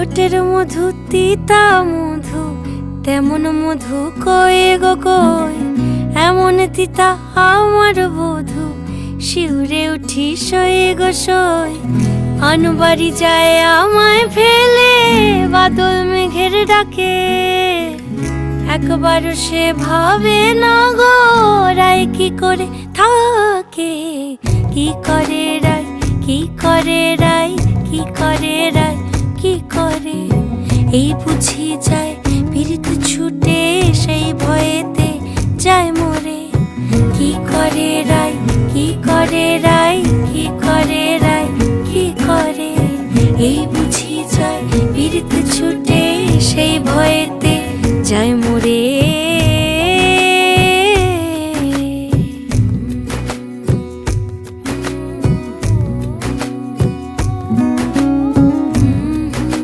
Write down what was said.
ঠোঁটের মধু তিতা মধু, তেমন মধু কয়ে গো কই, এমন তিতা আমার বধূ, শিউরে উঠি সয়ে গো সই। আনবাড়ি যায় আমায় ফেলে বাদল মেঘের ডাকে, একবারও সে ভাবে না গো রায় কি করে থাকে। কি করে রায়, কি করে রায়, কি করে রায়, কি করে, এই বুঝি যায় পীড়িত ছুটে সেই ভয়েতে যায় মরে। কি করে রায়, কি করে রায়, কি করে রায়, কি করে, এই বুঝি